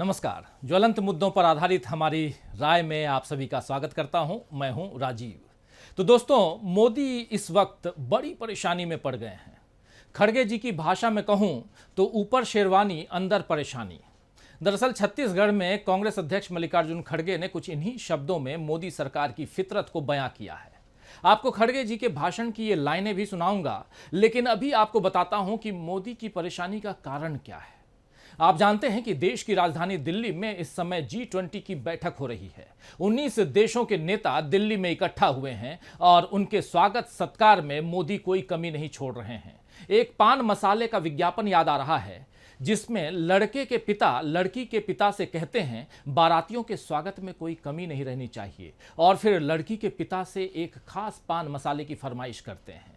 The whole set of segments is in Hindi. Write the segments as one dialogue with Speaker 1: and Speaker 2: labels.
Speaker 1: नमस्कार। ज्वलंत मुद्दों पर आधारित हमारी राय में आप सभी का स्वागत करता हूं। मैं हूं राजीव। तो दोस्तों, मोदी इस वक्त बड़ी परेशानी में पड़ गए हैं। खड़गे जी की भाषा में कहूं तो ऊपर शेरवानी अंदर परेशानी। दरअसल छत्तीसगढ़ में कांग्रेस अध्यक्ष मल्लिकार्जुन खड़गे ने कुछ इन्हीं शब्दों में मोदी सरकार की फितरत को बयां किया है। आपको खड़गे जी के भाषण की ये लाइनें भी सुनाऊंगा, लेकिन अभी आपको बताता हूं कि मोदी की परेशानी का कारण क्या है। आप जानते हैं कि देश की राजधानी दिल्ली में इस समय G20 की बैठक हो रही है। 19 देशों के नेता दिल्ली में इकट्ठा हुए हैं और उनके स्वागत सत्कार में मोदी कोई कमी नहीं छोड़ रहे हैं। एक पान मसाले का विज्ञापन याद आ रहा है, जिसमें लड़के के पिता लड़की के पिता से कहते हैं बारातियों के स्वागत में कोई कमी नहीं रहनी चाहिए, और फिर लड़की के पिता से एक खास पान मसाले की फरमाइश करते हैं।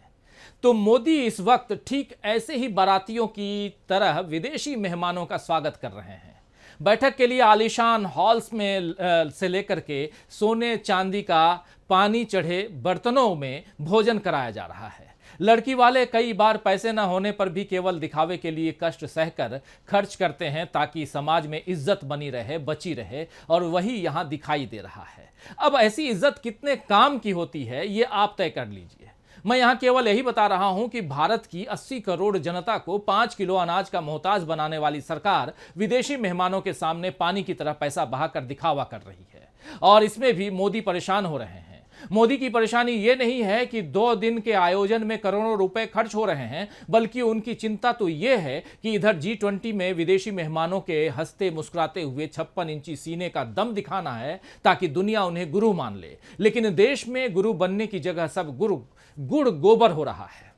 Speaker 1: तो मोदी इस वक्त ठीक ऐसे ही बारातियों की तरह विदेशी मेहमानों का स्वागत कर रहे हैं। बैठक के लिए आलीशान हॉल्स में से लेकर के सोने चांदी का पानी चढ़े बर्तनों में भोजन कराया जा रहा है। लड़की वाले कई बार पैसे न होने पर भी केवल दिखावे के लिए कष्ट सहकर खर्च करते हैं, ताकि समाज में इज्जत बनी रहे, बची रहे, और वही यहां दिखाई दे रहा है। अब ऐसी इज्जत कितने काम की होती है, ये आप तय कर लीजिए। मैं यहां केवल यही बता रहा हूं कि भारत की 80 करोड़ जनता को 5 किलो अनाज का मोहताज बनाने वाली सरकार विदेशी मेहमानों के सामने पानी की तरह पैसा बहाकर दिखावा कर रही है, और इसमें भी मोदी परेशान हो रहे हैं। मोदी की परेशानी यह नहीं है कि 2 दिन के आयोजन में करोड़ों रुपए खर्च हो रहे हैं, बल्कि उनकी चिंता तो यह है कि इधर G20 में विदेशी मेहमानों के हंसते मुस्कुराते हुए 56 इंची सीने का दम दिखाना है, ताकि दुनिया उन्हें गुरु मान ले। लेकिन देश में गुरु बनने की जगह सब गुड़ गोबर हो रहा है।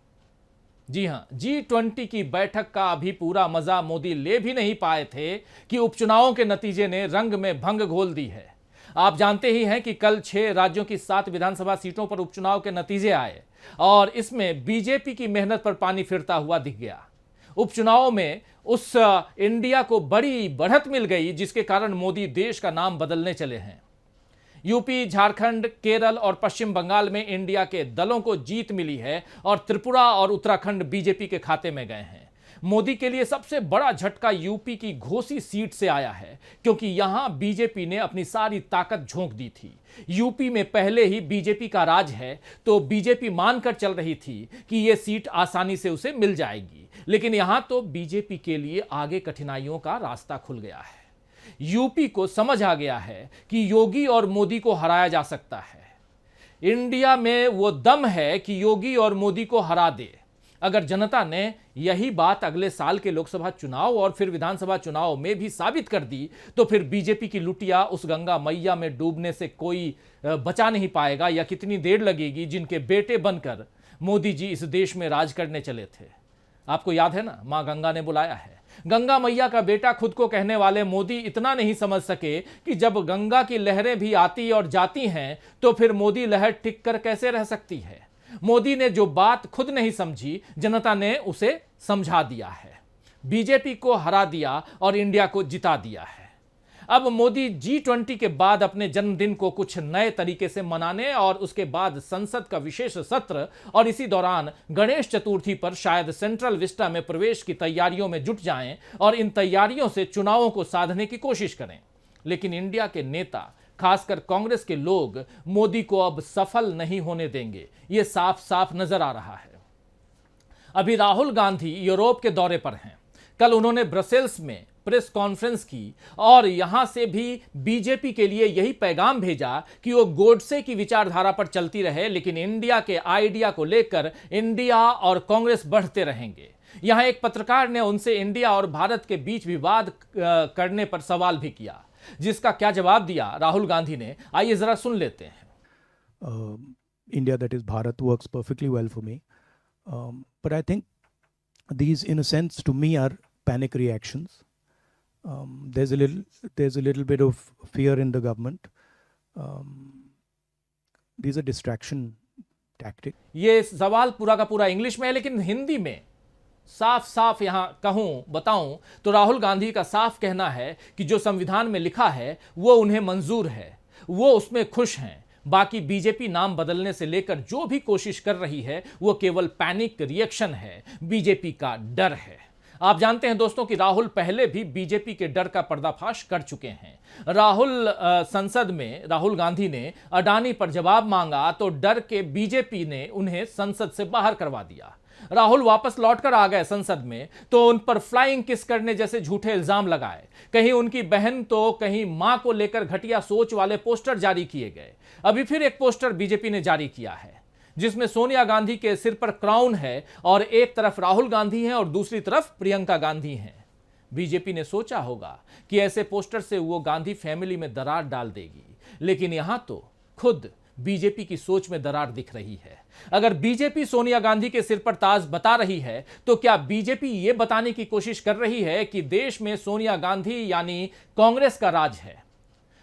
Speaker 1: जी हां, G20 की बैठक का अभी पूरा मजा मोदी ले भी नहीं पाए थे कि उपचुनावों के नतीजे ने रंग में भंग घोल दी है। आप जानते ही हैं कि कल 6 राज्यों की 7 विधानसभा सीटों पर उपचुनाव के नतीजे आए, और इसमें बीजेपी की मेहनत पर पानी फिरता हुआ दिख गया। उपचुनाव में उस इंडिया को बड़ी बढ़त मिल गई, जिसके कारण मोदी देश का नाम बदलने चले हैं। यूपी, झारखंड, केरल और पश्चिम बंगाल में इंडिया के दलों को जीत मिली है, और त्रिपुरा और उत्तराखंड बीजेपी के खाते में गए हैं। मोदी के लिए सबसे बड़ा झटका यूपी की घोसी सीट से आया है, क्योंकि यहां बीजेपी ने अपनी सारी ताकत झोंक दी थी। यूपी में पहले ही बीजेपी का राज है, तो बीजेपी मानकर चल रही थी कि यह सीट आसानी से उसे मिल जाएगी। लेकिन यहां तो बीजेपी के लिए आगे कठिनाइयों का रास्ता खुल गया है। यूपी को समझ आ गया है कि योगी और मोदी को हराया जा सकता है। इंडिया में वो दम है कि योगी और मोदी को हरा दे। अगर जनता ने यही बात अगले साल के लोकसभा चुनाव और फिर विधानसभा चुनाव में भी साबित कर दी, तो फिर बीजेपी की लुटिया उस गंगा मैया में डूबने से कोई बचा नहीं पाएगा, या कितनी देर लगेगी जिनके बेटे बनकर मोदी जी इस देश में राज करने चले थे। आपको याद है ना, मां गंगा ने बुलाया है। गंगा मैया का बेटा खुद को कहने वाले मोदी इतना नहीं समझ सके कि जब गंगा की लहरें भी आती और जाती हैं, तो फिर मोदी लहर टिक कर कैसे रह सकती है। मोदी ने जो बात खुद नहीं समझी, जनता ने उसे समझा दिया है। बीजेपी को हरा दिया और इंडिया को जिता दिया है। अब मोदी G20 के बाद अपने जन्मदिन को कुछ नए तरीके से मनाने, और उसके बाद संसद का विशेष सत्र, और इसी दौरान गणेश चतुर्थी पर शायद सेंट्रल विस्टा में प्रवेश की तैयारियों में जुट जाएं, और इन तैयारियों से चुनावों को साधने की कोशिश करें। लेकिन इंडिया के नेता, खासकर कांग्रेस के लोग, मोदी को अब सफल नहीं होने देंगे। यह साफ साफ नजर आ रहा है। अभी राहुल गांधी यूरोप के दौरे पर हैं। कल उन्होंने ब्रसेल्स में प्रेस कॉन्फ्रेंस की, और यहां से भी बीजेपी के लिए यही पैगाम भेजा कि वो गोडसे की विचारधारा पर चलती रहे, लेकिन इंडिया के आइडिया को लेकर इंडिया और कांग्रेस बढ़ते रहेंगे। यहां एक पत्रकार ने उनसे इंडिया और भारत के बीच विवाद करने पर सवाल भी किया, जिसका क्या जवाब दिया राहुल गांधी ने, आइए जरा सुन लेते हैं।
Speaker 2: India, that is Bharat, works perfectly well for me, but I think these, in a sense, to me, are panic reactions. There's a little bit of fear in the government. These are distraction tactics.
Speaker 1: ये सवाल पूरा का पूरा इंग्लिश में है, लेकिन हिंदी में साफ साफ यहां बताऊं तो राहुल गांधी का साफ कहना है कि जो संविधान में लिखा है वो उन्हें मंजूर है, वो उसमें खुश हैं। बाकी बीजेपी नाम बदलने से लेकर जो भी कोशिश कर रही है वो केवल पैनिक रिएक्शन है, बीजेपी का डर है। आप जानते हैं दोस्तों कि राहुल पहले भी बीजेपी के डर का पर्दाफाश कर चुके हैं। राहुल गांधी ने अडानी पर जवाब मांगा तो डर के बीजेपी ने उन्हें संसद से बाहर करवा दिया। राहुल वापस लौटकर आ गए संसद में तो उन पर फ्लाइंग किस करने जैसे झूठे इल्जाम लगाए। कहीं उनकी बहन तो कहीं मां को लेकर घटिया सोच वाले पोस्टर जारी किए गए। अभी फिर एक पोस्टर बीजेपी ने जारी किया है जिसमें सोनिया गांधी के सिर पर क्राउन है और एक तरफ राहुल गांधी हैं और दूसरी तरफ प्रियंका गांधी हैं। बीजेपी ने सोचा होगा कि ऐसे पोस्टर से वो गांधी फैमिली में दरार डाल देगी, लेकिन यहां तो खुद बीजेपी की सोच में दरार दिख रही है। अगर बीजेपी सोनिया गांधी के सिर पर ताज बता रही है तो क्या बीजेपी यह बताने की कोशिश कर रही है कि देश में सोनिया गांधी यानी कांग्रेस का राज है?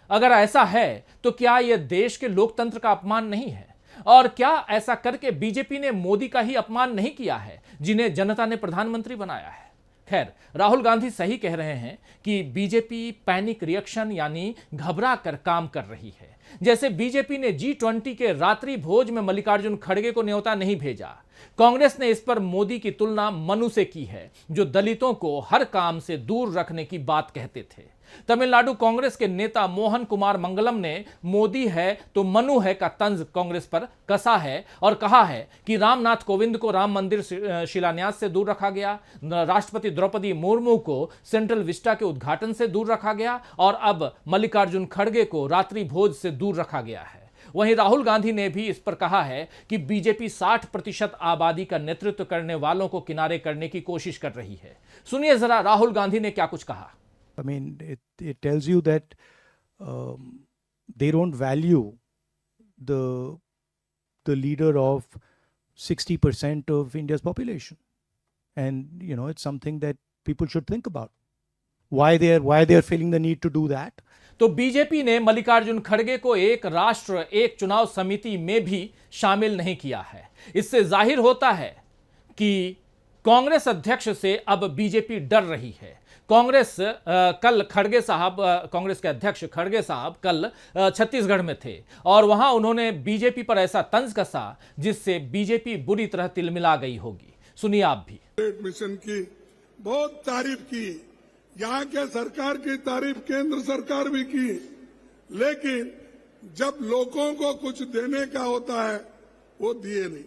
Speaker 1: अगर ऐसा है तो क्या यह देश के लोकतंत्र का अपमान नहीं है? और क्या ऐसा करके बीजेपी ने मोदी का ही अपमान नहीं किया है जिन्हें जनता ने प्रधानमंत्री बनाया है? खैर, राहुल गांधी सही कह रहे हैं कि बीजेपी पैनिक रिएक्शन यानी घबरा कर काम कर रही है। जैसे बीजेपी ने G20 के रात्रि भोज में मल्लिकार्जुन खड़गे को न्योता नहीं भेजा। कांग्रेस ने इस पर मोदी की तुलना मनु से की है, जो दलितों को हर काम से दूर रखने की बात कहते थे। तमिलनाडु कांग्रेस के नेता मोहन कुमार मंगलम ने मोदी है तो मनु है का तंज कांग्रेस पर कसा है और कहा है कि रामनाथ कोविंद को राम मंदिर शिलान्यास से दूर रखा गया, राष्ट्रपति द्रौपदी मुर्मू को सेंट्रल विस्टा के उद्घाटन से दूर रखा गया और अब मल्लिकार्जुन खड़गे को रात्रि भोज से दूर रखा गया है। वहीं राहुल गांधी ने भी इस पर कहा है कि बीजेपी 60% आबादी का नेतृत्व करने वालों को किनारे करने की कोशिश कर रही है। सुनिए जरा राहुल गांधी ने क्या कुछ कहा।
Speaker 2: I mean, it tells you that they don't value the leader of 60% of India's population, and it's something that people should think about. Why they are feeling the need to do that?
Speaker 1: तो बीजेपी ने मल्लिकार्जुन खड़गे को एक राष्ट्र एक चुनाव समिति में भी शामिल नहीं किया है। इससे जाहिर होता है कि कांग्रेस अध्यक्ष से अब बीजेपी डर रही है। कांग्रेस के अध्यक्ष खड़गे साहब कल छत्तीसगढ़ में थे और वहां उन्होंने बीजेपी पर ऐसा तंज कसा जिससे बीजेपी बुरी तरह तिलमिला गई होगी। सुनिए आप भी।
Speaker 3: मिशन की बहुत तारीफ की, यहाँ के सरकार की तारीफ केंद्र सरकार भी की, लेकिन जब लोगों को कुछ देने का होता है वो दिए नहीं।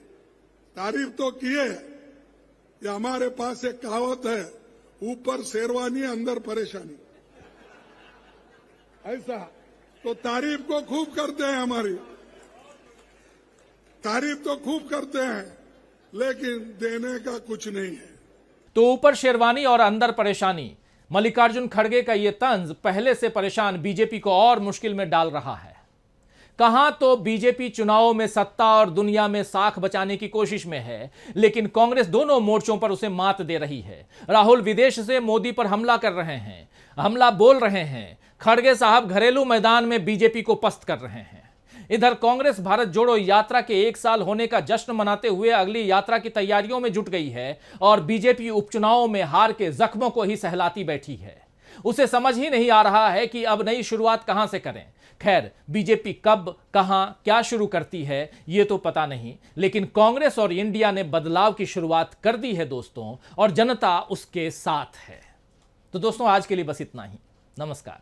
Speaker 3: तारीफ तो किए, ये हमारे पास एक कहावत है, ऊपर शेरवानी अंदर परेशानी। ऐसा तो तारीफ को खूब करते हैं, हमारी तारीफ तो खूब करते हैं, लेकिन देने का कुछ नहीं है।
Speaker 1: तो ऊपर शेरवानी और अंदर परेशानी, मल्लिकार्जुन खड़गे का यह तंज पहले से परेशान बीजेपी को और मुश्किल में डाल रहा है। कहां तो बीजेपी चुनावों में सत्ता और दुनिया में साख बचाने की कोशिश में है, लेकिन कांग्रेस दोनों मोर्चों पर उसे मात दे रही है। राहुल विदेश से मोदी पर हमला कर रहे हैं, हमला बोल रहे हैं। खड़गे साहब घरेलू मैदान में बीजेपी को पस्त कर रहे हैं। इधर कांग्रेस भारत जोड़ो यात्रा के 1 साल होने का जश्न मनाते हुए अगली यात्रा की तैयारियों में जुट गई है और बीजेपी उपचुनावों में हार के जख्मों को ही सहलाती बैठी है। उसे समझ ही नहीं आ रहा है कि अब नई शुरुआत कहां से करें। खैर, बीजेपी कब कहां क्या शुरू करती है यह तो पता नहीं, लेकिन कांग्रेस और इंडिया ने बदलाव की शुरुआत कर दी है दोस्तों, और जनता उसके साथ है। तो दोस्तों, आज के लिए बस इतना ही। नमस्कार।